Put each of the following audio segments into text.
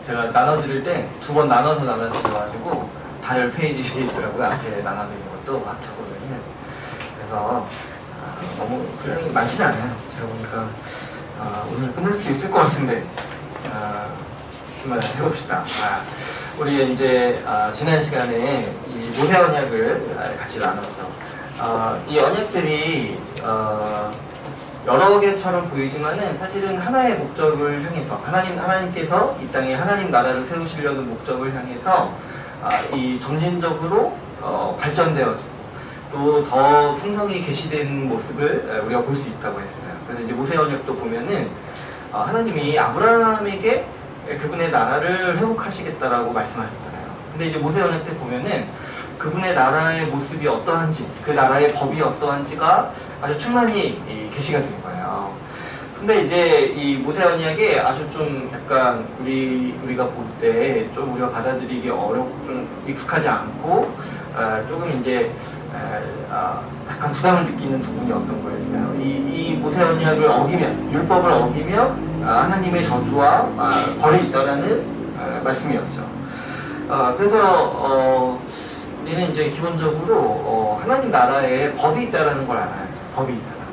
제가 나눠드릴 때 2번 나눠서 나눠드려가지고 다 10페이지에 있더라고요. 앞에 나눠드린 것도 합쳐보면은. 그래서 너무 분량이 많지는 않아요. 제가 보니까 오늘 끝낼 수 있을 것 같은데 한번 해봅시다. 우리 이제 지난 시간에 이 모세 언약을 같이 나눴죠. 이 언약들이 여러 개처럼 보이지만은 사실은 하나의 목적을 향해서 하나님께서 이 땅에 하나님 나라를 세우시려는 목적을 향해서 이 점진적으로 발전되어지고 또 더 풍성히 계시된 모습을 우리가 볼 수 있다고 했어요. 그래서 이제 모세 언약도 보면은 하나님이 아브라함에게 그분의 나라를 회복하시겠다라고 말씀하셨잖아요. 근데 이제 모세 언약 때 보면은 그분의 나라의 모습이 어떠한지, 그 나라의 법이 어떠한지가 아주 충만히 게시가 된 거예요. 근데 이제 이 모세 언약에 아주 좀 약간 우리가 볼 때 좀 우리가 받아들이기 어렵고 좀 익숙하지 않고 조금 이제 약간 부담을 느끼는 부분이 어떤 거였어요. 이 모세 언약을 어기면, 율법을 어기면 하나님의 저주와 벌이 있다라는 말씀이었죠. 그래서 우리는 이제 기본적으로 하나님 나라에 법이 있다라는 걸 알아요. 법이 있다라는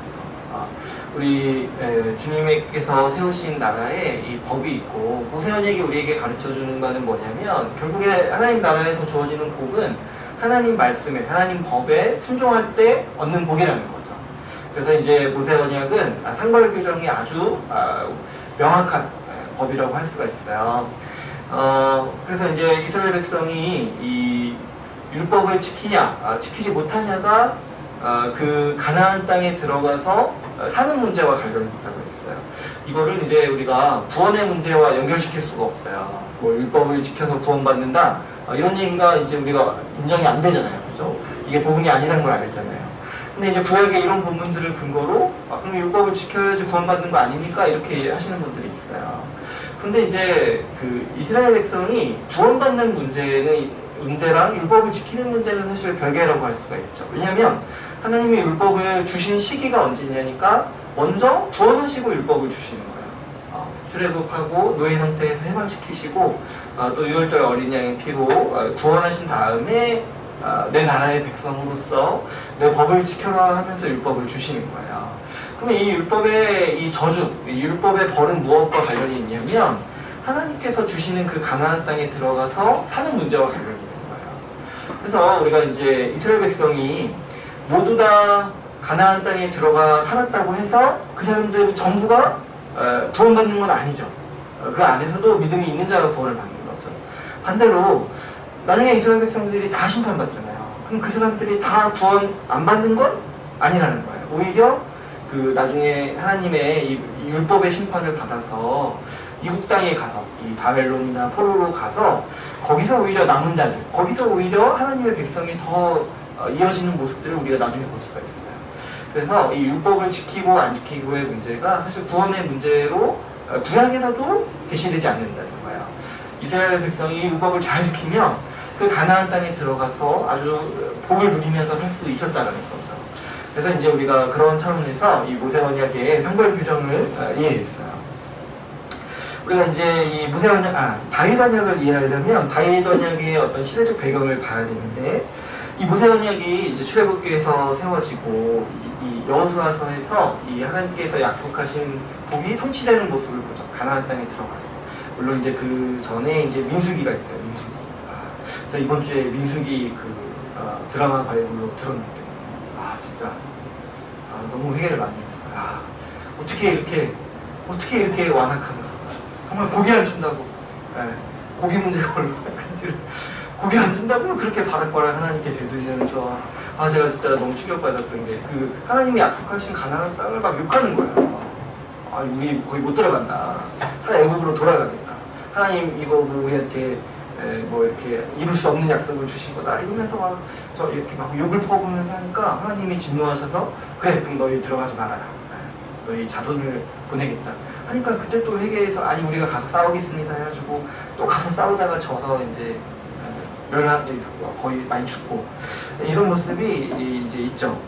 거. 우리 주님께서 세우신 나라에 이 법이 있고 모세 언약이 우리에게 가르쳐주는 바는 뭐냐면 결국에 하나님 나라에서 주어지는 복은 하나님 말씀에, 하나님 법에 순종할 때 얻는 복이라는 거죠. 그래서 이제 모세 언약은 상벌 규정이 아주 명확한 법이라고 할 수가 있어요. 그래서 이제 이스라엘 백성이 이 율법을 지키냐, 지키지 못하냐가 그 가나안 땅에 들어가서 사는 문제와 관련이 있다고 했어요. 이거를 이제 우리가 구원의 문제와 연결시킬 수가 없어요. 뭐 율법을 지켜서 구원받는다 이런 얘기가 이제 우리가 인정이 안 되잖아요, 그죠? 이게 복음이 아니라는 걸 알잖아요. 근데 이제 구약의 이런 본문들을 근거로 그럼 율법을 지켜야지 구원받는 거 아닙니까? 이렇게 하시는 분들이 있어요. 근데 이제 그 이스라엘 백성이 구원받는 문제랑 율법을 지키는 문제는 사실 별개라고 할 수가 있죠. 왜냐하면 하나님이 율법을 주신 시기가 언제냐니까 먼저 구원하시고 율법을 주시는 거예요. 출애굽하고 노예 상태에서 해방시키시고 또 유월절 어린 양의 피로 구원하신 다음에 내 나라의 백성으로서 내 법을 지켜라 하면서 율법을 주시는 거예요. 그러면 이 율법의 이 저주, 이 율법의 벌은 무엇과 관련이 있냐면 하나님께서 주시는 그 가나안 땅에 들어가서 사는 문제와 관련이 있는 거예요. 그래서 우리가 이제 이스라엘 백성이 모두 다 가나안 땅에 들어가 살았다고 해서 그 사람들 전부가 구원받는 건 아니죠. 그 안에서도 믿음이 있는 자가 구원을 받는 거죠. 반대로 나중에 이스라엘 백성들이 다 심판받잖아요. 그럼 그 사람들이 다 구원 안 받는 건 아니라는 거예요. 오히려 그 나중에 하나님의 이 율법의 심판을 받아서 이국 땅에 가서 이 바벨론이나 포로로 가서 거기서 오히려 남은 자들, 거기서 오히려 하나님의 백성이 더 이어지는 모습들을 우리가 나중에 볼 수가 있어요. 그래서 이 율법을 지키고 안 지키고의 문제가 사실 구원의 문제로 구약에서도 게시되지 않는다는 거예요. 이스라엘 백성이 율법을 잘 지키면 그 가나안 땅에 들어가서 아주 복을 누리면서 살 수 있었다는 거죠. 그래서 이제 우리가 그런 차원에서 이 모세 언약의 상벌 규정을 이해했어요. 우리가 이제 이 모세 언약, 다윗 언약을 이해하려면 다윗 언약의 어떤 시대적 배경을 봐야 되는데 이 모세 언약이 이제 출애굽기에서 세워지고 이 여호수아서에서 이 하나님께서 약속하신 복이 성취되는 모습을 보죠. 가나안 땅에 들어가서. 물론 이제 그 전에 이제 민수기가 있어요. 민수기. 저 이번 주에 민수기 그 드라마 바이블로 들었는데 진짜 너무 회개를 많이 했어요. 어떻게 이렇게 완악한가. 정말 고기 안 준다고. 고기 문제가 얼마나 큰지를. 고기 안 준다고 그렇게 바락바락 하나님께 되들면서 제가 진짜 너무 충격받았던 게 그 하나님이 약속하신 가나안 땅을 막 욕하는 거예요. 우리 거의 못 들어간다. 차라리 애굽으로 돌아가겠다. 하나님 이거 뭐 우리한테 뭐 이렇게 이룰 수 없는 약속을 주신 거다 이러면서 막 저 이렇게 막 욕을 퍼부으면서 하니까 하나님이 진노하셔서 그래 그럼 너희 들어가지 말아라. 너희 자손을 보내겠다. 하니까 그때 또 회개해서 우리가 가서 싸우겠습니다 해가지고 또 가서 싸우다가 져서 이제 거의 많이 죽고 이런 모습이 이제 있죠.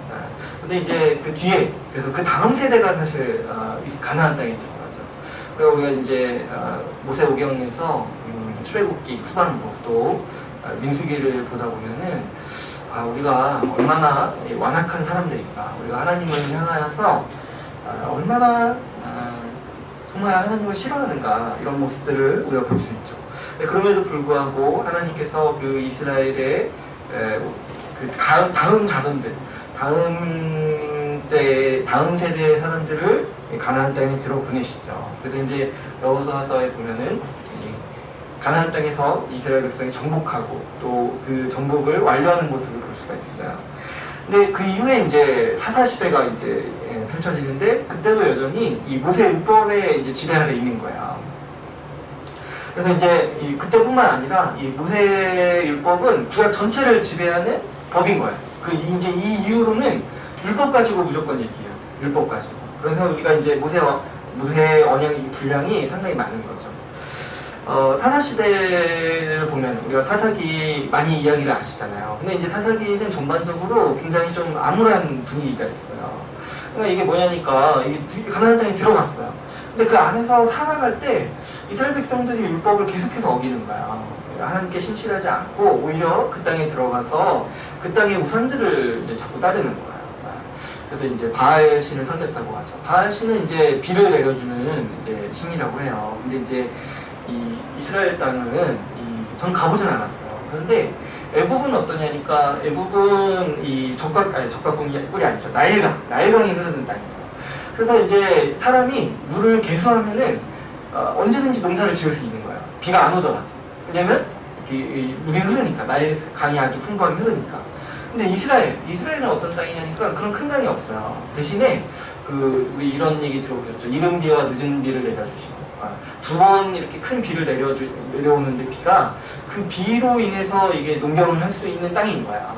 근데 이제 그 뒤에 그래서 그 다음 세대가 사실 가나안 땅에 들어가죠. 그리고 우리가 이제 모세오경에서 출애굽기 후반부 또 민수기를 보다 보면은 우리가 얼마나 완악한 사람들인가, 우리가 하나님을 향하여서 얼마나 정말 하나님을 싫어하는가, 이런 모습들을 우리가 볼 수 있죠. 그럼에도 불구하고 하나님께서 그 이스라엘의 그 다음 자손들, 다음 세대의 사람들을 가나안 땅에 들어 보내시죠. 그래서 이제 여호수아서에 보면은 가나안 땅에서 이스라엘 백성이 정복하고 또 그 정복을 완료하는 모습을 볼 수가 있어요. 근데 그 이후에 이제 사사 시대가 이제 펼쳐지는데, 그때도 여전히 이 모세 율법의 이제 지배 아래 있는 거야. 그래서 이제 그때뿐만 아니라 이 모세 율법은 구약 전체를 지배하는 법인 거예요. 이제 이 이후로는 율법 가지고 무조건 얘기해요. 율법 가지고. 그래서 우리가 이제 모세 언약의 분량이 상당히 많은 거죠. 사사시대를 보면 우리가 사사기 많이 이야기를 아시잖아요. 근데 이제 사사기는 전반적으로 굉장히 좀 암울한 분위기가 있어요. 그러니까 이게 뭐냐니까, 이게 가나안 땅에 들어갔어요. 근데 그 안에서 살아갈 때 이스라엘 백성들이 율법을 계속해서 어기는 거야. 하나님께 신실하지 않고 오히려 그 땅에 들어가서 그 땅의 우상들을 이제 자꾸 따르는 거야. 그래서 이제 바알 신을 섬겼다고 하죠. 바알 신은 이제 비를 내려주는 이제 신이라고 해요. 근데 이제 이 이스라엘 땅은 전 가보진 않았어요. 그런데 애굽은 어떠냐니까, 애굽은 이 적각꾼이 아니죠. 나일강이 흐르는 땅이죠. 그래서 이제 사람이 물을 개수하면은 언제든지 농사를 지을 수 있는 거예요. 비가 안 오더라도. 왜냐면 물이 흐르니까, 나일강이 아주 풍부하게 흐르니까. 근데 이스라엘은 어떤 땅이냐니까 그런 큰 강이 없어요. 대신에 우리 이런 얘기 들어보셨죠. 이른 비와 늦은 비를 내려주시고, 두 번 이렇게 큰 비를 내려오는데 비가 그 비로 인해서 이게 농경을 할 수 있는 땅인 거야.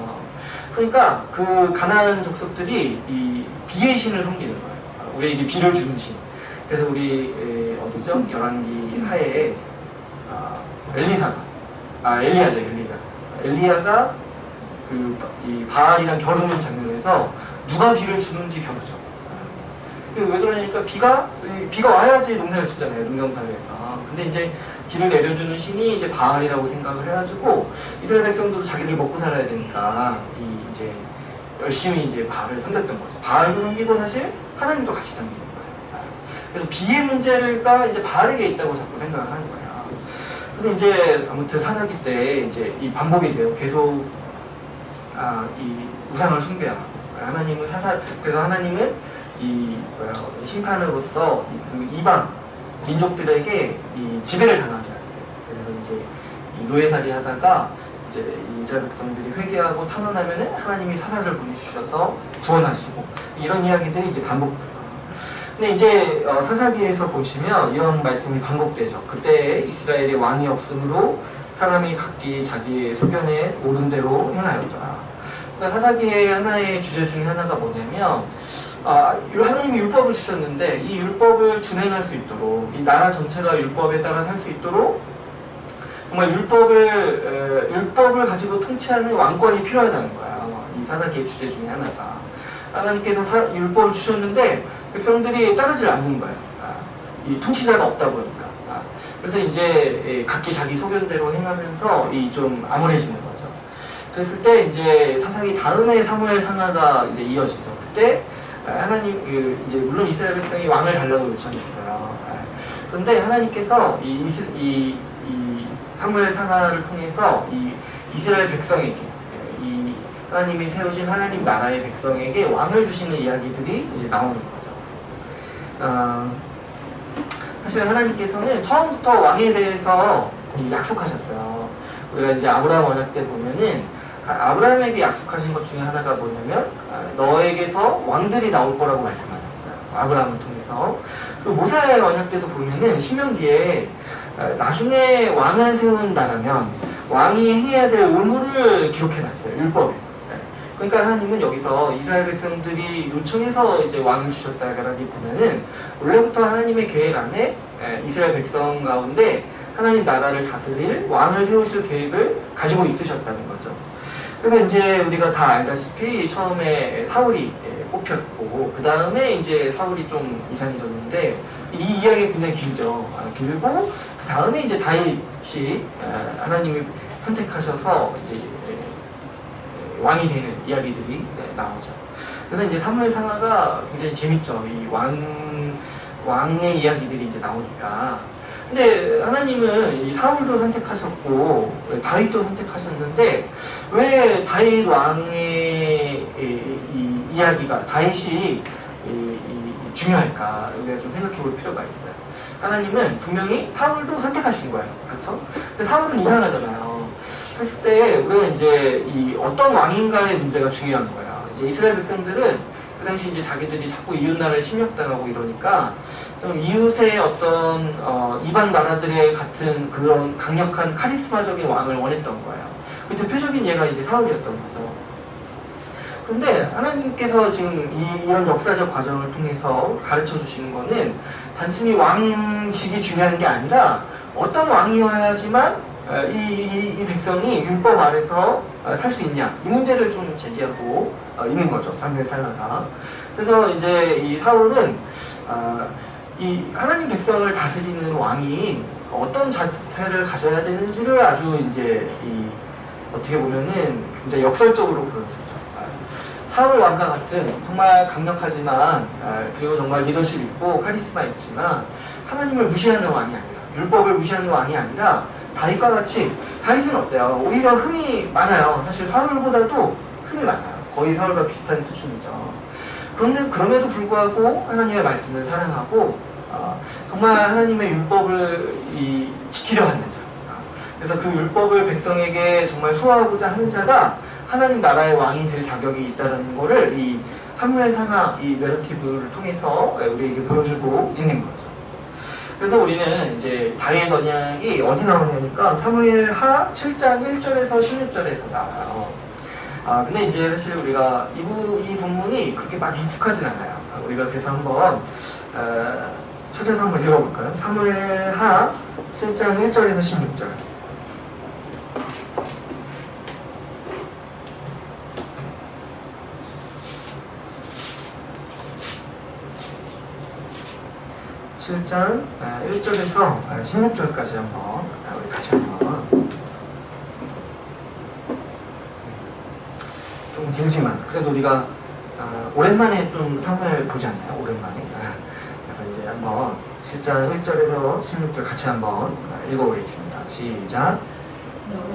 그러니까 그 가나안 족속들이 이 비의 신을 섬기는 거예요. 우리에게 비를 주는 신. 그래서 우리 어디죠? 열왕기 하에 엘리야가 이 바알이랑 겨루는 장면에서 누가 비를 주는지 겨루죠. 왜 그러냐니까 비가 와야지 농사를 짓잖아요, 농경사회에서. 근데 이제 비를 내려주는 신이 이제 바알이라고 생각을 해가지고 이스라엘 백성들도 자기들 먹고 살아야 되니까 이제 열심히 이제 바알을 섬겼던 거죠. 바알도 섬기고 사실 하나님도 같이 섬기는 거예요. 그래서 비의 문제가 이제 바알에게 있다고 자꾸 생각을 하는 거예요. 그래서 이제 아무튼 사사기 때 이제 이 반복이 돼요. 계속 이 우상을 숭배하고, 그래서 하나님은 심판으로서 그 이방 민족들에게 이 지배를 당하게 하게 돼요. 그래서 이제 노예살이 하다가 이제 이스라엘 백성들이 회개하고 탄원하면은 하나님이 사사를 보내주셔서 구원하시고, 이런 이야기들이 이제 반복돼요. 근데 이제 사사기에서 보시면 이런 말씀이 반복되죠. 그때 이스라엘의 왕이 없으므로 사람이 각기 자기의 소견에 옳은 대로 행하였더라. 그러니까 사사기의 하나의 주제 중에 하나가 뭐냐면, 하나님이 율법을 주셨는데 이 율법을 준행할 수 있도록, 이 나라 전체가 율법에 따라 살 수 있도록 정말 율법을 가지고 통치하는 왕권이 필요하다는 거야. 이 사사기의 주제 중에 하나가. 하나님께서 율법을 주셨는데 백성들이 따르질 않는 거예요. 이 통치자가 없다 보니까. 그래서 이제 각기 자기 소견대로 행하면서 좀 암울해지는 거죠. 그랬을 때 이제 사사기 다음에 사무엘 상하가 이제 이어지죠. 그때 하나님 이제 물론 이스라엘 백성이 왕을 달라고 요청했어요. 그런데 하나님께서 이 사무엘 상하를 통해서 이 이스라엘 백성에게, 이 하나님이 세우신 하나님 나라의 백성에게 왕을 주시는 이야기들이 이제 나오는 거죠. 사실 하나님께서는 처음부터 왕에 대해서 약속하셨어요. 우리가 이제 아브라함 언약 때 보면은 아브라함에게 약속하신 것 중에 하나가 뭐냐면 너에게서 왕들이 나올 거라고 말씀하셨어요. 아브라함을 통해서. 그리고 모세 언약 때도 보면은 신명기에 나중에 왕을 세운다라면 왕이 행해야 될 의무를 기록해놨어요. 율법에. 그러니까 하나님은 여기서 이스라엘 백성들이 요청해서 이제 왕을 주셨다라기보다는 원래부터 하나님의 계획 안에 이스라엘 백성 가운데 하나님 나라를 다스릴 왕을 세우실 계획을 가지고 있으셨다는 거죠. 그래서 이제 우리가 다 알다시피 처음에 사울이 뽑혔고 그 다음에 이제 사울이 좀 이상해졌는데 이 이야기가 굉장히 길죠. 길고 그 다음에 이제 다윗이 하나님이 선택하셔서 이제 왕이 되는 이야기들이 나오죠. 그래서 이제 사무엘상하가 굉장히 재밌죠. 이 왕의 이야기들이 이제 나오니까. 근데 하나님은 이 사울도 선택하셨고 다윗도 선택하셨는데 왜 다윗 왕의 이 이야기가 다윗이 중요할까? 우리가 좀 생각해 볼 필요가 있어요. 하나님은 분명히 사울도 선택하신 거예요. 그렇죠? 근데 사울은 이상하잖아요. 했을 때 우리가 이제 이 어떤 왕인가의 문제가 중요한 거예요. 이제 이스라엘 백성들은 그 당시 이제 자기들이 자꾸 이웃 나라에 침략당하고 이러니까 좀 이웃의 어떤 이방 나라들의 같은 그런 강력한 카리스마적인 왕을 원했던 거예요. 그 대표적인 예가 이제 사울이었던 거죠. 그런데 하나님께서 지금 이런 역사적 과정을 통해서 가르쳐 주시는 거는 단순히 왕직이 중요한 게 아니라 어떤 왕이어야지만 이 백성이 율법 아래서 살 수 있냐 이 문제를 좀 제기하고 있는 거죠. 사무엘상하가. 그래서 이제 이 사울은 이 하나님 백성을 다스리는 왕이 어떤 자세를 가져야 되는지를 아주 이제 어떻게 보면은 굉장히 역설적으로 보여주죠. 사울 왕과 같은 정말 강력하지만 그리고 정말 리더십 있고 카리스마 있지만 하나님을 무시하는 왕이 아니라 율법을 무시하는 왕이 아니라 다윗과 같이 다윗은 어때요? 오히려 흠이 많아요. 사실 사울보다도 흠이 많아요. 거의 사울과 비슷한 수준이죠. 그런데 그럼에도 불구하고 하나님의 말씀을 사랑하고 정말 하나님의 율법을 지키려 하는 자. 그래서 그 율법을 백성에게 정말 수호하고자 하는 자가 하나님 나라의 왕이 될 자격이 있다는 것을 이 사무엘상하 이 내러티브를 통해서 우리에게 보여주고 있는 거죠. 그래서 우리는 이제 다윗 언약이 어디 나오냐니까 사무엘하 7장 1절에서 16절에서 나와요. 근데 이제 사실 우리가 이 본문이 그렇게 막 익숙하진 않아요. 우리가 그래서 한번 찾아서 한번 읽어볼까요? 사무엘하 7장 1절에서 16절. 칠 장 1절에서 16절까지 한번 우리 같이 한번 좀 길지만 그래도 우리가 오랜만에 좀 상상을 보지 않나요? 오랜만에. 그래서 이제 한번 7장 1절에서 16절 같이 한번 읽어보겠습니다. 시작.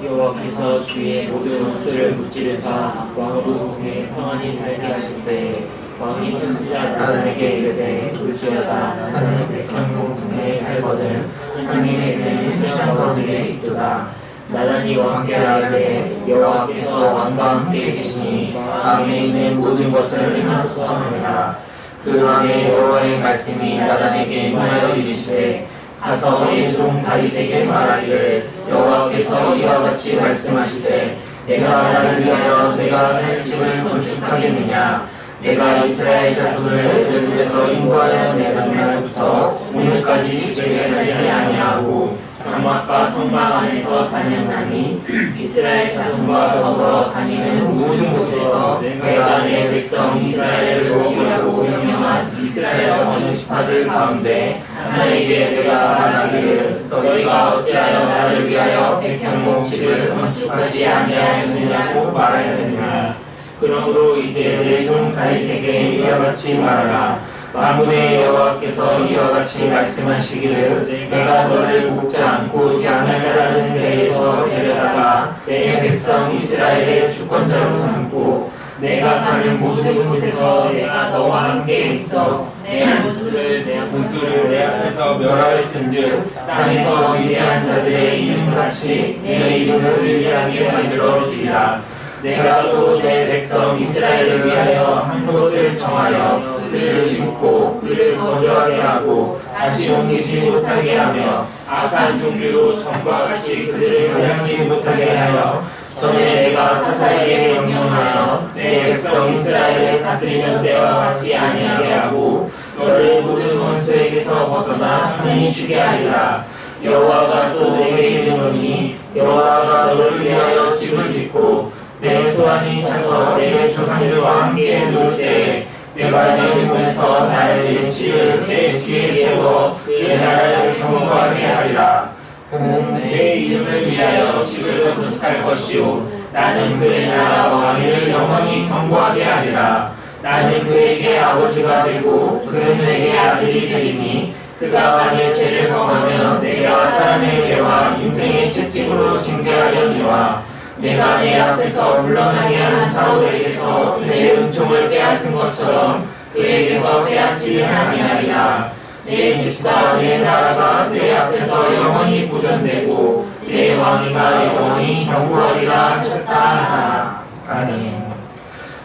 여호와께서 주의 모든 원수를 무찌르사 왕으로 공에 평안히 살게 하실 때 왕이 선지자 나단에게 이르되 볼지어다 나는 백향목 궁에 살거든 하나님의 그는 현장 가운데 있도다. 나단이 왕께 하되 여호와께서 왕과 함께 계시니 마음에 있는 모든 것을 행하소서 하니라. 그 밤에 여호와의 말씀이 나단에게 임하여 이르시되 가서 내 종 다윗에게 말하기를 여호와께서 이와 같이 말씀하시되 내가 나를 위하여 내가 살 집을 건축하겠느냐. 내가 이스라엘 자손을 애굽에서 인도하여 내던 날부터 오늘까지 집에 살지 아니하고 장막과 성막 안에서 다녔나니 이스라엘 자손과 더불어 다니는 모든 곳에서 내가 내 백성 이스라엘을 먹이라고 명령한 이스라엘 어느 지파들 가운데 하나에게 내가 말하기를 너희가 어찌하여 나를 위하여 백향목 집을 건축하지 아니하였느냐고 말하였느냐. 그러므로 이제 내 종 다윗에게 이와 같이 말하라. 만군의 여호와께서 이와 같이 말씀하시기를 내가 너를 목장 곧 양을 따르는 데에서 데려다가 내 백성 이스라엘의 주권자로 삼고 내가 가는 모든 곳에서 내가 너와 함께 있어 내 분수를 내 앞에서 멸하였은즉 땅에서 위대한 자들의 이름같이 내 이름을 위대하게 만들어 주리라. 내가 또 내 백성 이스라엘을 위하여 한 곳을 정하여 그를 심고 그를 거주하게 하고 다시 옮기지 못하게 하며 악한 종류로 전과 같이 그들을 가려지 못하게 하여 전에 내가 사사에게 명령하여 내 백성 이스라엘을 다스리는 때와 같이 아니하게 하고 너를 모든 원수에게서 벗어나 편히 쉬게 하리라. 여호와가 또 내게 이르노니 여호와가 너를 위하여 집을 짓고 내 소환이 차서 내 조상들과 함께 놀 때 내가 내 몸에서 나의 씨를 내 뒤에 세워 그의 나라를 경고하게 하리라. 그는 내 이름을 위하여 집을 건축할 것이요 나는 그의 나라 왕위를 영원히 경고하게 하리라. 나는 그에게 아버지가 되고 그는 내게 아들이 되리니 그가 만일 죄를 범하면 내가 사람의 죄와 인생의 채찍으로 징계하려니와 내가 내 앞에서 물러나게 한 사울에게서 그의 은총을 빼앗은 것처럼 그에게서 빼앗지는 아니하리라. 내 집과 내 나라가 내 앞에서 영원히 보존되고 내 왕위가 영원히 경고하리라 하셨다. 아멘.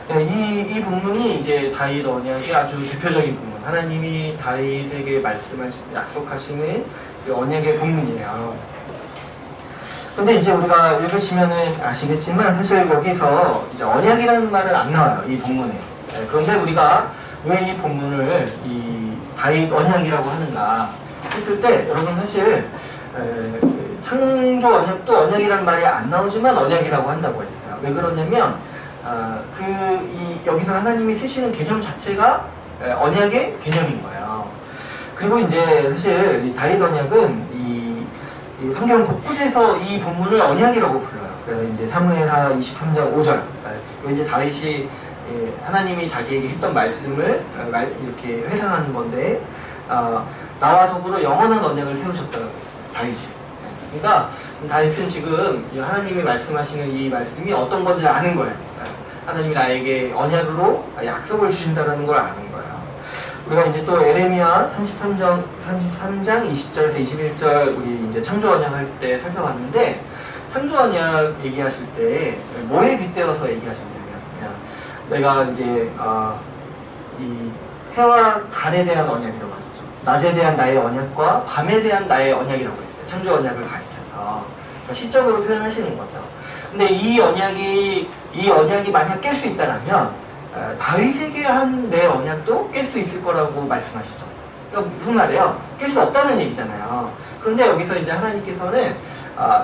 네, 이 본문이 이제 다윗 언약의 아주 대표적인 본문. 하나님이 다윗에게 약속하시는 그 언약의 본문이에요. 근데 이제 우리가 읽으시면은 아시겠지만 사실 여기서 이제 언약이라는 말은 안 나와요. 이 본문에. 네, 그런데 우리가 왜 이 본문을 이 다윗 언약이라고 하는가 했을 때 여러분 사실 창조 언약도 언약이라는 말이 안 나오지만 언약이라고 한다고 했어요. 왜 그러냐면 여기서 하나님이 쓰시는 개념 자체가 언약의 개념인 거예요. 그리고 이제 사실 이 다윗 언약은 이 성경 곳곳에서 이 본문을 언약이라고 불러요. 그래서 이제 사무엘하 23장 5절 이제 다윗이 하나님이 자기에게 했던 말씀을 이렇게 회상하는 건데 나와 더불어 영원한 언약을 세우셨다고 했어요. 다윗이. 그러니까 다윗은 지금 하나님이 말씀하시는 이 말씀이 어떤 건지 아는 거예요. 하나님이 나에게 언약으로 약속을 주신다는 걸 아는 거예요. 우리가 이제 또 에레미야 33장 20절에서 21절 우리 이제 창조 언약 할 때 살펴봤는데 창조 언약 얘기하실 때 뭐에 빗대어서 얘기하셨냐면 내가 이제 이 해와 달에 대한 언약이라고 하셨죠. 낮에 대한 나의 언약과 밤에 대한 나의 언약이라고 했어요. 창조 언약을 가리켜서 그러니까 시적으로 표현하시는 거죠. 근데 이 언약이 만약 깰 수 있다면 다윗에게 한 내 언약도 깰 수 있을 거라고 말씀하시죠. 그러니까 무슨 말이에요? 깰 수 없다는 얘기잖아요. 그런데 여기서 이제 하나님께서는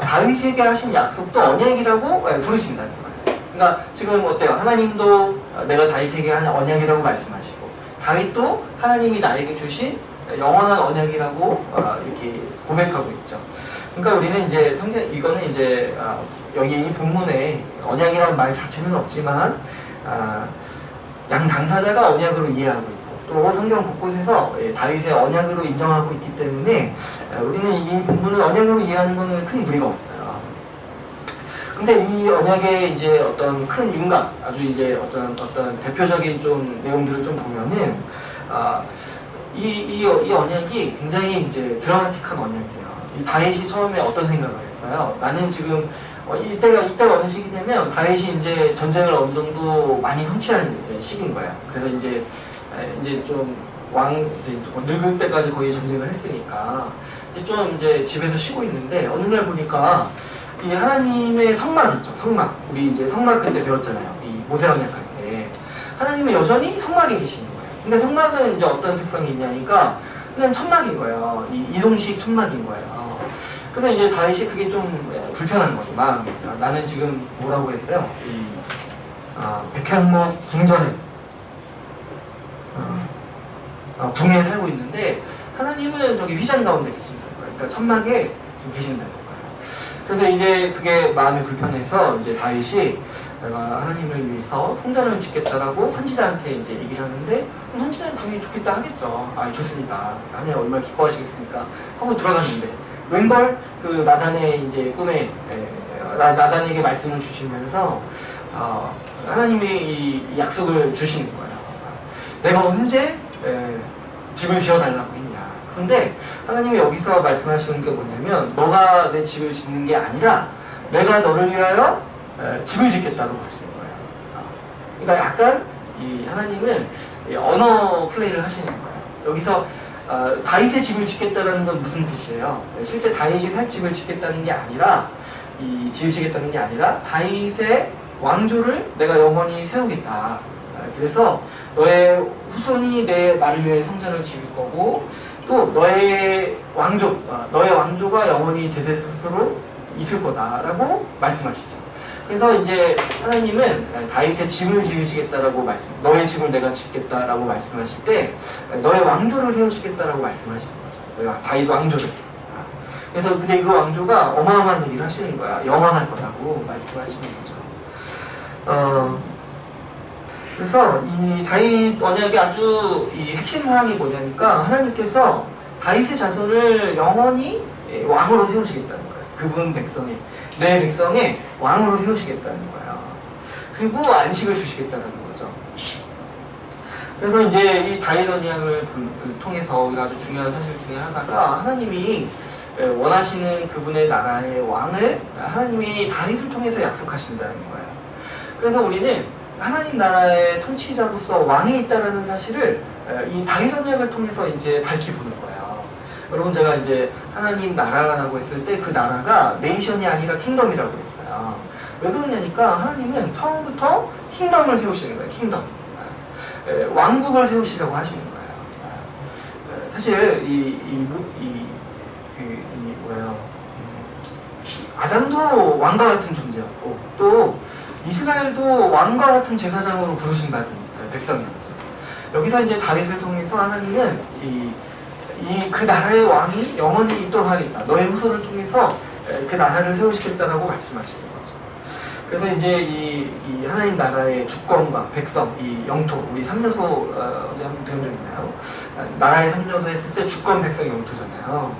다윗에게 하신 약속도 언약이라고 부르신다는 거예요. 그러니까 지금 어때요? 하나님도 내가 다윗에게 한 언약이라고 말씀하시고 다윗도 하나님이 나에게 주신 영원한 언약이라고 이렇게 고백하고 있죠. 그러니까 우리는 이제 이거는 이제 여기 이 본문에 언약이라는 말 자체는 없지만 양 당사자가 언약으로 이해하고 있고 또 성경 곳곳에서 다윗의 언약으로 인정하고 있기 때문에 우리는 이 본문을 언약으로 이해하는 것은 큰 무리가 없어요. 근데 이 언약의 이제 어떤 큰 인각, 아주 이제 어떤 대표적인 좀 내용들을 좀 보면은 이 언약이 굉장히 이제 드라마틱한 언약이에요. 이 다윗이 처음에 어떤 생각을 했어요? 나는 지금 이때가 어느 시기 되면 다윗이 이제 전쟁을 어느 정도 많이 성취한 시기인 거예요. 그래서 이제 좀 늙을 때까지 거의 전쟁을 했으니까 이제 집에서 쉬고 있는데 어느 날 보니까 이 하나님의 성막 있죠. 성막. 우리 이제 성막 그때 배웠잖아요. 이 모세 언약 할 때 하나님은 여전히 성막에 계시는 거예요. 근데 성막은 이제 어떤 특성이 있냐니까 그냥 천막인 거예요. 이동식 천막인 거예요. 그래서 이제 다윗이 그게 좀 불편한 거죠. 마음이. 나는 지금 뭐라고 했어요? 백향목 궁전에 궁에 살고 있는데 하나님은 저기 휘장 가운데 계신다는 거예요. 그러니까 천막에 지금 계신다는 거예요. 그래서 이제 그게 마음이 불편해서 이제 다윗이 내가 하나님을 위해서 성전을 짓겠다라고 선지자한테 이제 얘기를 하는데 선지자는 당연히 좋겠다 하겠죠. 좋습니다. 하나님 얼마나 기뻐하시겠습니까? 하고 들어갔는데 웬걸 그 나단의 이제 꿈에 나단에게 말씀을 주시면서 하나님이 이 약속을 주시는 거예요. 내가 언제 집을 지어달라고 했냐. 그런데 하나님이 여기서 말씀하시는 게 뭐냐면 너가 내 집을 짓는 게 아니라 내가 너를 위하여 집을 짓겠다고 하시는 거예요. 그러니까 약간 이 하나님은 언어 플레이를 하시는 거예요. 여기서 다윗의 집을 짓겠다는 건 무슨 뜻이에요? 실제 다윗이 살 집을 짓겠다는 게 아니라 지으시겠다는 게 아니라 다윗의 왕조를 내가 영원히 세우겠다. 그래서 너의 후손이 나를 위해 성전을 지을 거고 또 너의 왕조가 영원히 대대로 있을 거다라고 말씀하시죠. 그래서 이제 하나님은 다윗의 집을 지으시겠다라고 너의 집을 내가 짓겠다라고 말씀하실 때 너의 왕조를 세우시겠다라고 말씀하시는 거죠. 다윗 왕조를. 그래서 근데 그 왕조가 어마어마한 얘기를 하시는 거야. 영원할 거라고 말씀하시는 거죠. 그래서 이 다윗 언약의 아주 이 핵심 사항이 뭐냐니까 하나님께서 다윗의 자손을 영원히 왕으로 세우시겠다는 거예요. 그분 백성의 내 백성의 왕으로 세우시겠다는 거예요. 그리고 안식을 주시겠다는 거죠. 그래서 이제 이 다윗 언약을 통해서 우리가 아주 중요한 사실 중에 하나가 하나님이 원하시는 그분의 나라의 왕을 하나님이 다윗을 통해서 약속하신다는 거예요. 그래서 우리는 하나님 나라의 통치자로서 왕이 있다는 사실을 이 다윗 언약을 통해서 이제 밝히보는 거예요. 여러분 제가 이제 하나님 나라라고 했을 때 그 나라가 네이션이 아니라 킹덤이라고 했어요. 왜 그러냐니까 하나님은 처음부터 킹덤을 세우시는 거예요. 킹덤. 왕국을 세우시려고 하시는 거예요. 사실 아담도 왕과 같은 존재였고 또 이스라엘도 왕과 같은 제사장으로 부르심받은 백성이었죠. 여기서 이제 다윗을 통해서 하나님은 그 나라의 왕이 영원히 있도록 하겠다. 너의 후손을 통해서 그 나라를 세우시겠다라고 말씀하시는 거죠. 그래서 이제 이 하나님 나라의 주권과 백성, 이 영토, 우리 3요소 어제 한번 배운 적 있나요? 나라의 3요소 했을 때 주권, 백성, 영토잖아요.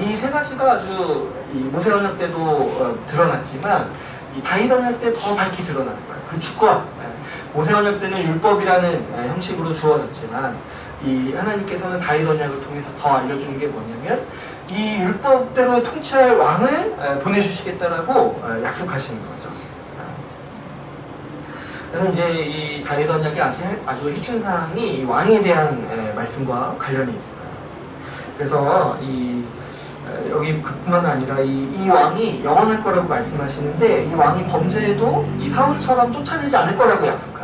이 세 가지가 아주 이 모세 언약 때도 드러났지만 이 다윗 언약 때 더 밝히 드러나는 거예요. 그 주권. 모세 언약 때는 율법이라는 형식으로 주어졌지만 이 하나님께서는 다윗 언약을 통해서 더 알려주는 게 뭐냐면 이 율법대로 통치할 왕을 보내주시겠다라고 약속하시는 거죠. 그래서 이제 이 다윗 언약의 아주 핵심 사항이 이 왕에 대한 말씀과 관련이 있어요. 그래서 여기 그뿐만 아니라 이 왕이 영원할 거라고 말씀하시는데 이 왕이 범죄해도 이 사울처럼 쫓아내지 않을 거라고 약속하세요.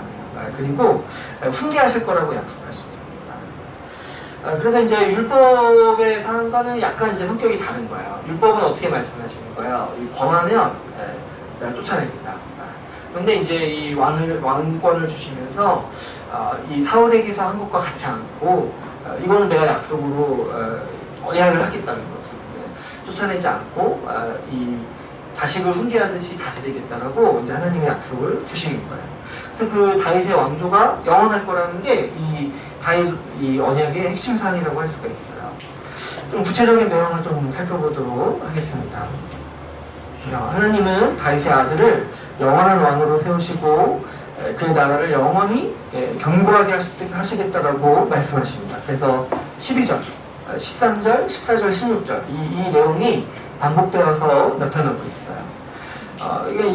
그리고 훈계하실 거라고 약속하시죠. 그래서 이제 율법의 사항과는 약간 이제 성격이 다른 거예요. 율법은 어떻게 말씀하시는 거예요? 범하면 내가 쫓아내겠다. 그런데 이제 이 왕권을 주시면서 이 사울에게서 한 것과 같지 않고 이거는 내가 약속으로 언약을 하겠다는 거죠. 쫓아내지 않고 이 자식을 훈계하듯이 다스리겠다라고 이제 하나님의 약속을 주시는 거예요. 그래서 그 다윗의 왕조가 영원할 거라는 게 이 언약의 핵심 사항이라고 할 수가 있어요. 좀 구체적인 내용을 좀 살펴보도록 하겠습니다. 하나님은 다윗의 아들을 영원한 왕으로 세우시고 그 나라를 영원히 견고하게 하시겠다라고 말씀하십니다. 그래서 12절, 13절, 14절, 16절 이 내용이 반복되어서 나타나고 있어요.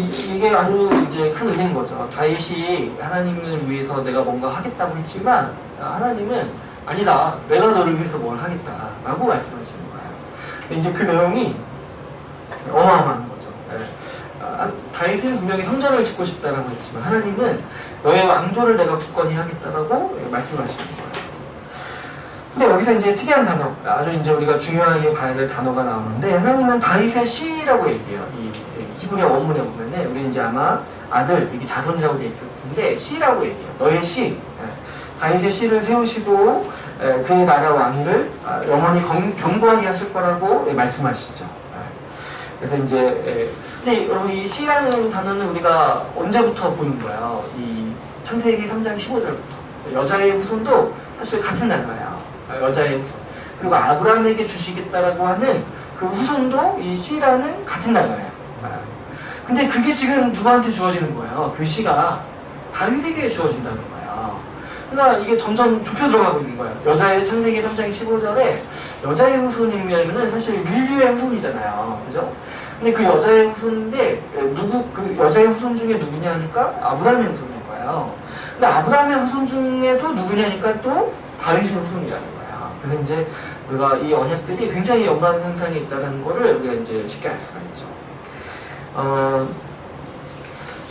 이게 아주 이제 큰 의미인 거죠. 다윗이 하나님을 위해서 내가 뭔가 하겠다고 했지만 하나님은 아니다, 내가 너를 위해서 뭘 하겠다라고 말씀하시는 거예요. 이제 그 내용이 어마어마한 거죠. 다윗은 분명히 성전을 짓고 싶다라고 했지만 하나님은 너의 왕조를 내가 굳건히 하겠다라고 말씀하시는 거예요. 근데 여기서 이제 특이한 단어, 아주 이제 우리가 중요하게 봐야 될 단어가 나오는데 하나님은 다윗의 씨라고 얘기해요. 이 히브리어 원문에 보면은 우리 이제 아마 아들, 이게 자손이라고 돼 있을 텐데 씨라고 얘기해요. 너의 씨. 다윗의 씨를 세우시고 그 나라 왕위를 영원히 견고하게 하실 거라고 말씀하시죠. 그래서 이제 근데 여러분 이 씨라는 단어는 우리가 언제부터 보는 거예요? 이 창세기 3장 15절부터 여자의 후손도 사실 같은 단어예요. 여자의 후손. 그리고 아브라함에게 주시겠다라고 하는 그 후손도 이 씨라는 같은 단어예요. 근데 그게 지금 누구한테 주어지는 거예요? 그 씨가 다윗에게 주어진다는 거예요. 그러니까 이게 점점 좁혀 들어가고 있는 거예요. 여자의 창세기 3장 15절에 여자의 후손이면은 사실 인류의 후손이잖아요. 그죠? 근데 그 여자의 후손인데 그 여자의 후손 중에 누구냐 하니까 아브라함의 후손인 거예요. 근데 아브라함의 후손 중에도 누구냐니까 또 다윗의 후손이라는 거예요. 그래서 이제 우리가 이 언약들이 굉장히 연관상상이 있다는 거를 우리가 이제 쉽게 알 수가 있죠.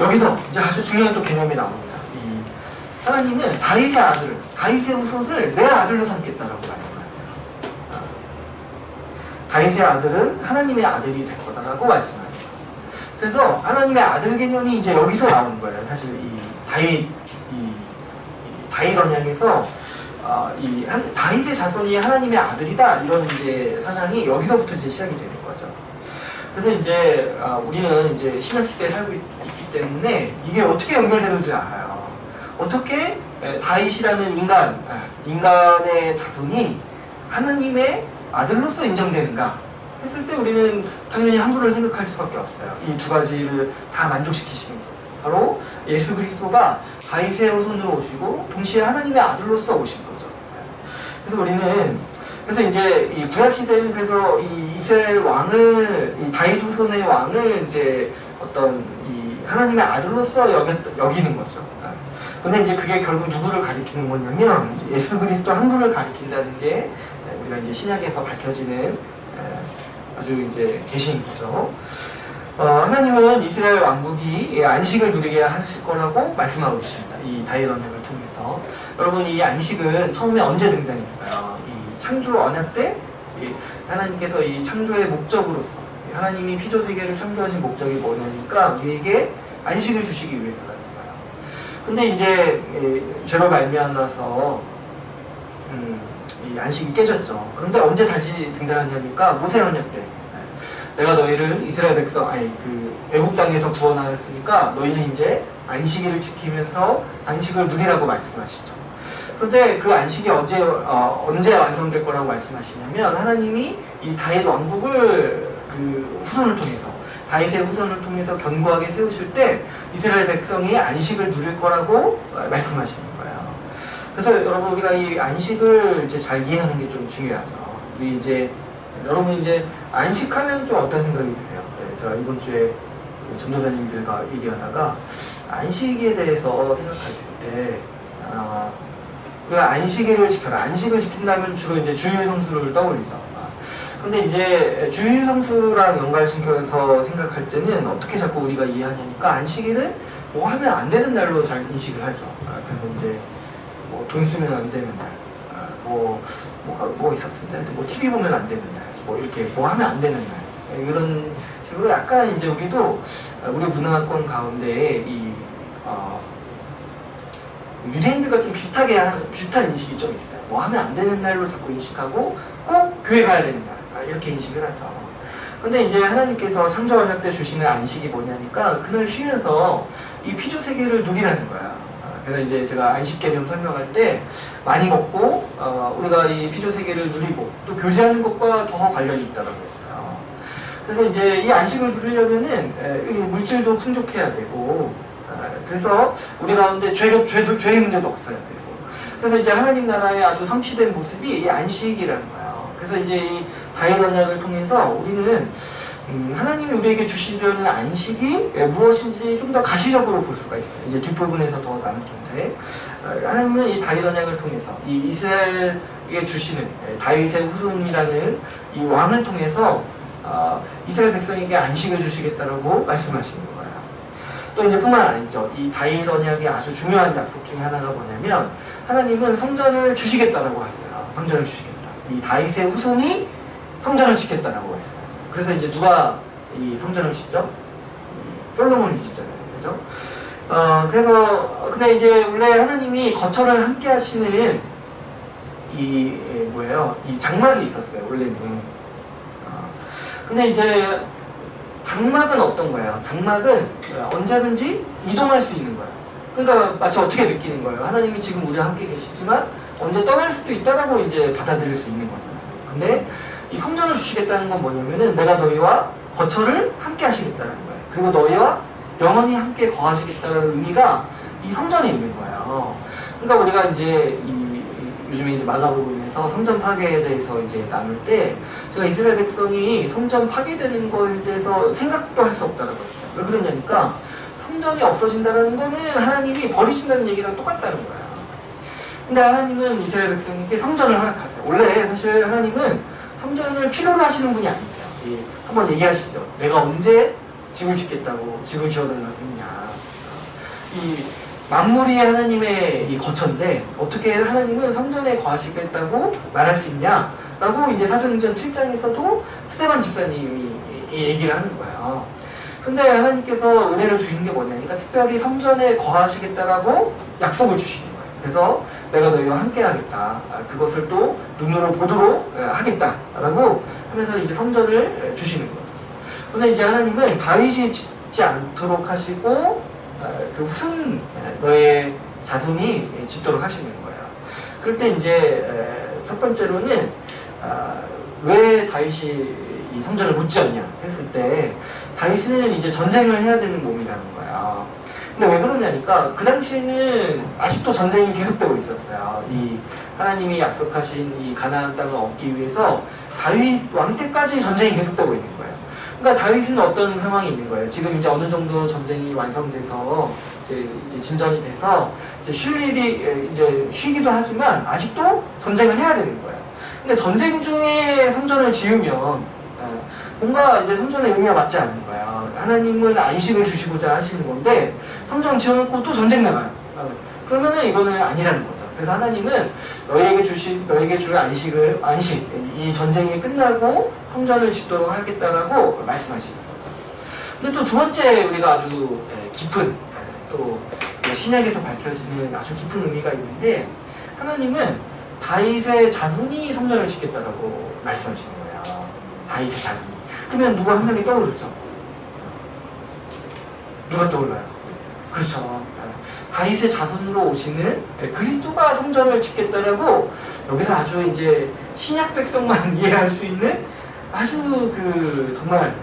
여기서 이제 아주 중요한 또 개념이 나옵니다. 하나님은 다윗의 아들을, 다윗의 후손을 내 아들로 삼겠다라고 말씀하세요. 다윗의 아들은 하나님의 아들이 될 거다라고 말씀하세요. 그래서 하나님의 아들 개념이 이제 여기서 나오는 거예요. 사실 이 다윗 언약에서 다윗의 자손이 하나님의 아들이다 이런 이제 사상이 여기서부터 이제 시작이 되는 거죠. 그래서 이제 우리는 이제 신약 시대에 살고 있기 때문에 이게 어떻게 연결되는지 알아요. 어떻게 다윗이라는 인간의 자손이 하나님의 아들로서 인정되는가 했을 때 우리는 당연히 한 분을 생각할 수밖에 없어요. 이 두 가지를 다 만족시키시는 분. 바로 예수 그리스도가 다윗의 후손으로 오시고 동시에 하나님의 아들로서 오신 거죠. 그래서 우리는 이제 이 구약 시대는 그래서 이 이스라엘 왕을 이 다윗 후손의 왕을 이제 어떤 이 하나님의 아들로서 여기는 거죠. 근데 이제 그게 결국 누구를 가리키는 거냐면 이제 예수 그리스도 한 분을 가리킨다는 게 우리가 이제 신약에서 밝혀지는 아주 이제 계시인 거죠. 하나님은 이스라엘 왕국이 안식을 누리게 하실 거라고 말씀하고 계십니다. 이 다윗 언약을 통해서. 여러분, 이 안식은 처음에 언제 등장했어요? 이 창조 언약 때 하나님께서 이 창조의 목적으로서 하나님이 피조 세계를 창조하신 목적이 뭐냐니까 우리에게 안식을 주시기 위해서라는 거예요. 근데 이제 죄로 말미암아서 이 안식이 깨졌죠. 그런데 언제 다시 등장하냐니까 모세 언약 때. 내가 너희를 이스라엘 백성, 외국 땅에서 구원하였으니까 너희는 이제 안식일을 지키면서 안식을 누리라고 말씀하시죠. 그런데 그 안식이 언제 완성될 거라고 말씀하시냐면 하나님이 이 다윗 왕국을 그 후손을 통해서 다윗의 후손을 통해서 견고하게 세우실 때 이스라엘 백성이 안식을 누릴 거라고 말씀하시는 거예요. 그래서 여러분 우리가 이 안식을 이제 잘 이해하는 게 좀 중요하죠. 우리 이제 여러분 이제 안식하면 좀 어떤 생각이 드세요? 제가 이번 주에 전도사님들과 얘기하다가 안식에 대해서 생각할 때 그 안식일을 지켜라. 안식을 지킨다면 주로 이제 주일 성수를 떠올리죠. 근데 이제 주일 성수랑 연관시켜서 생각할 때는 어떻게 자꾸 우리가 이해하냐니까 안식일은 뭐 하면 안 되는 날로 잘 인식을 하죠. 그래서 이제 뭐 돈 쓰면 안 되는 날, 뭐 있었던데, 뭐 TV 보면 안 되는 날, 뭐 이렇게 뭐 하면 안 되는 날, 이런 식으로 약간 이제 우리도 우리 문화권 가운데 유대인들과 좀 비슷한 인식이 좀 있어요. 뭐 하면 안 되는 날로 자꾸 인식하고 꼭 교회 가야 되는 날 이렇게 인식을 하죠. 근데 이제 하나님께서 창조 언약 때 주시는 안식이 뭐냐니까 그날 쉬면서 이 피조 세계를 누리라는 거야. 그래서 이제 제가 안식 개념 설명할 때 많이 먹고 우리가 이 피조 세계를 누리고 또 교제하는 것과 더 관련이 있다고 했어요. 그래서 이제 이 안식을 누리려면은 이 물질도 풍족해야 되고 그래서 우리 가운데 죄의 문제도 없어야 되고 그래서 이제 하나님 나라의 아주 성취된 모습이 이 안식이라는 거예요. 그래서 이제 이 다윗 언약을 통해서 우리는 하나님이 우리에게 주시려는 안식이 무엇인지 좀 더 가시적으로 볼 수가 있어요. 이제 뒷부분에서 더 나눌 텐데 하나님은 이 다윗 언약을 통해서 이 이스라엘에게 주시는 다윗의 후손이라는 이 왕을 통해서 이스라엘 백성에게 안식을 주시겠다라고 말씀하시는 거예요. 또 이제 뿐만 아니죠. 이 다윗 언약의 아주 중요한 약속 중에 하나가 뭐냐면 하나님은 성전을 주시겠다라고 했어요. 성전을 주시겠다. 이 다윗의 후손이 성전을 짓겠다라고 했어요. 그래서 이제 누가 이 성전을 짓죠? 솔로몬이 짓잖아요. 그죠? 근데 이제 원래 하나님이 거처를 함께 하시는 이 장막이 있었어요. 원래는. 근데 이제 장막은 어떤 거예요? 장막은 언제든지 이동할 수 있는 거예요. 그러니까 마치 어떻게 느끼는 거예요? 하나님이 지금 우리와 함께 계시지만 언제 떠날 수도 있다라고 이제 받아들일 수 있는 거잖아요. 근데 이 성전을 주시겠다는 건 뭐냐면은 내가 너희와 거처를 함께 하시겠다는 거예요. 그리고 너희와 영원히 함께 거하시겠다는 의미가 이 성전에 있는 거예요. 그러니까 우리가 이제 요즘에 이제 마가복음에서 성전 파괴에 대해서 이제 나눌 때 제가 이스라엘 백성이 성전 파괴되는 것에 대해서 생각도 할 수 없다라고 했어요. 왜 그러냐니까 성전이 없어진다는 거는 하나님이 버리신다는 얘기랑 똑같다는 거예요. 근데 하나님은 이스라엘 백성에게 성전을 허락하세요. 원래 사실 하나님은 성전을 필요로 하시는 분이 아니에요. 한번 얘기하시죠. 내가 언제 집을 짓겠다고 집을 지어달라고 했냐. 이 만물이 하나님의 이 거처인데 어떻게 하나님은 성전에 거하시겠다고 말할 수 있냐? 라고 이제 사도행전 7장에서도 스데반 집사님이 얘기를 하는 거예요. 근데 하나님께서 은혜를 주신 게 뭐냐니까 특별히 성전에 거하시겠다라고 약속을 주시는 거예요. 그래서 내가 너희와 함께 하겠다. 그것을 또 눈으로 보도록 하겠다라고 하면서 이제 성전을 주시는 거죠. 근데 이제 하나님은 다윗이 짓지 않도록 하시고 그 후손 너의 자손이 짓도록 하시는 거예요. 그럴 때 이제 첫 번째로는 왜 다윗이 이 성전을 못 지었냐 했을 때 다윗은 이제 전쟁을 해야 되는 몸이라는 거야. 근데 왜 그러냐니까 그 당시에는 아직도 전쟁이 계속되고 있었어요. 이 하나님이 약속하신 이 가나안 땅을 얻기 위해서 다윗 왕 때까지 전쟁이 계속되고 있는 거예요. 그러니까 다윗은 어떤 상황이 있는 거예요. 지금 이제 어느 정도 전쟁이 완성돼서 이제 진전이 돼서 이제 쉴 일이 이제 쉬기도 하지만 아직도 전쟁을 해야 되는 거예요. 근데 전쟁 중에 성전을 지으면 뭔가 이제 성전의 의미가 맞지 않는 거야. 하나님은 안식을 주시고자 하시는 건데 성전 지어놓고 또 전쟁 나가요. 그러면은 이거는 아니라는 거죠. 그래서 하나님은 너에게 줄 안식, 이 전쟁이 끝나고 성전을 짓도록 하겠다라고 말씀하시는 거죠. 근데 또 두 번째 우리가 아주 깊은 또 신약에서 밝혀지는 아주 깊은 의미가 있는데 하나님은 다윗의 자손이 성전을 짓겠다라고 말씀하시는 거예요. 다윗의 자손이. 그러면 누가 한 명이 떠오르죠? 누가 떠올라요? 그렇죠. 다윗의 자손으로 오시는 그리스도가 성전을 짓겠다라고 여기서 아주 이제 신약 백성만 이해할 수 있는 아주 그 정말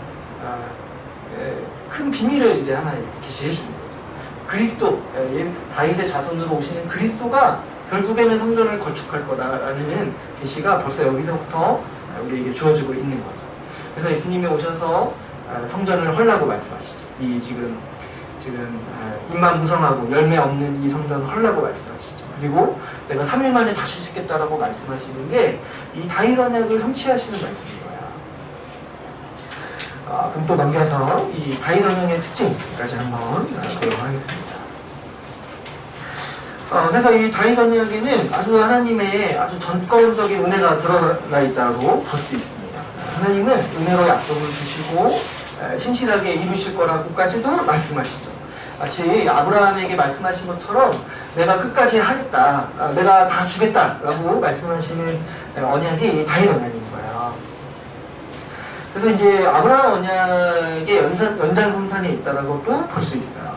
큰 비밀을 이제 하나 이렇게 계시해 주는 거죠. 그리스도, 다윗의 자손으로 오시는 그리스도가 결국에는 성전을 건축할 거다라는 계시가 벌써 여기서부터 우리에게 주어지고 있는 거죠. 그래서 예수님이 오셔서 성전을 헐라고 말씀하시죠. 이 지금 잎만 무성하고 열매 없는 이 성전을 헐라고 말씀하시죠. 그리고 내가 3일 만에 다시 짓겠다라고 말씀하시는 게 이 다윗 언약을 성취하시는 말씀인 거야. 그럼 또 넘겨서 이 다윗 언약의 특징까지 한번 보도록 하겠습니다. 그래서 이 다윗 언약에는 아주 하나님의 아주 전권적인 은혜가 드러나 있다고 볼 수 있습니다. 하나님은 은혜로 약속을 주시고 신실하게 이루실 거라고까지도 말씀하시죠. 마치 아브라함에게 말씀하신 것처럼 내가 끝까지 하겠다, 내가 다 주겠다라고 말씀하시는 언약이 다윗 언약인 거예요. 그래서 이제 아브라함 언약의 연장선상에 있다라고도 볼 수 있어요.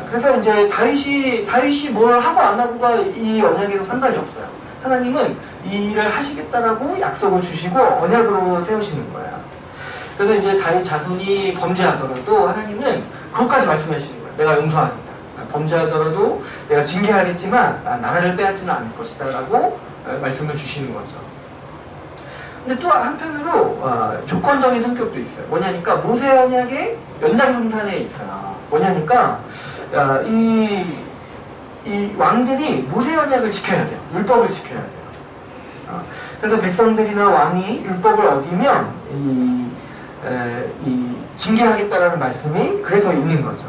그래서 이제 다윗이 뭘 하고 안 하고가 이 언약에도 상관이 없어요. 하나님은 이 일을 하시겠다라고 약속을 주시고 언약으로 세우시는 거예요. 그래서 이제 다윗 자손이 범죄하더라도 하나님은 그것까지 말씀하시는 거예요. 내가 용서하겠다. 범죄하더라도 내가 징계하겠지만 나라를 빼앗지는 않을 것이다 라고 말씀을 주시는 거죠. 근데 또 한편으로 조건적인 성격도 있어요. 뭐냐니까 모세 언약의 연장선상에 있어요. 뭐냐니까 이 왕들이 모세 언약을 지켜야 돼요. 율법을 지켜야 돼요. 그래서 백성들이나 왕이 율법을 어기면 이 징계하겠다라는 말씀이 그래서 있는 거죠.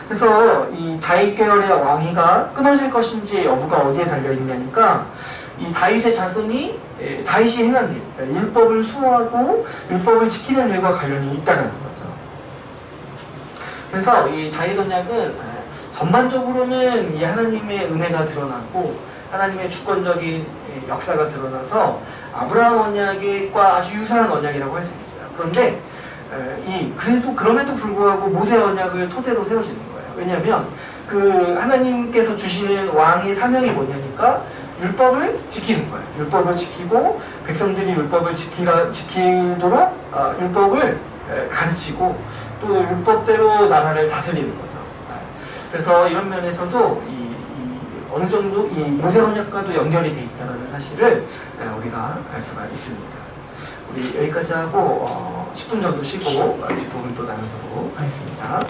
그래서 이 다윗 계열의 왕위가 끊어질 것인지 여부가 어디에 달려 있냐니까 이 다윗의 자손이 다윗이 행한 일, 율법을 수호하고 율법을 지키는 일과 관련이 있다는 거죠. 그래서 이 다윗 언약은 전반적으로는 이 하나님의 은혜가 드러나고 하나님의 주권적인 역사가 드러나서 아브라함 언약과 아주 유사한 언약이라고 할 수 있어요. 그런데 그럼에도 불구하고 모세 언약을 토대로 세워지는 거예요. 왜냐하면 그 하나님께서 주시는 왕의 사명이 뭐냐니까 율법을 지키는 거예요. 율법을 지키고 백성들이 율법을 지키도록 율법을 가르치고 또 율법대로 나라를 다스리는 거죠. 그래서 이런 면에서도 어느 정도 이 모세 언약과도 연결이 돼 있다는 사실을 우리가 알 수가 있습니다. 우리 여기까지 하고 10분 정도 쉬고 뒷부분 또 나누도록 하겠습니다.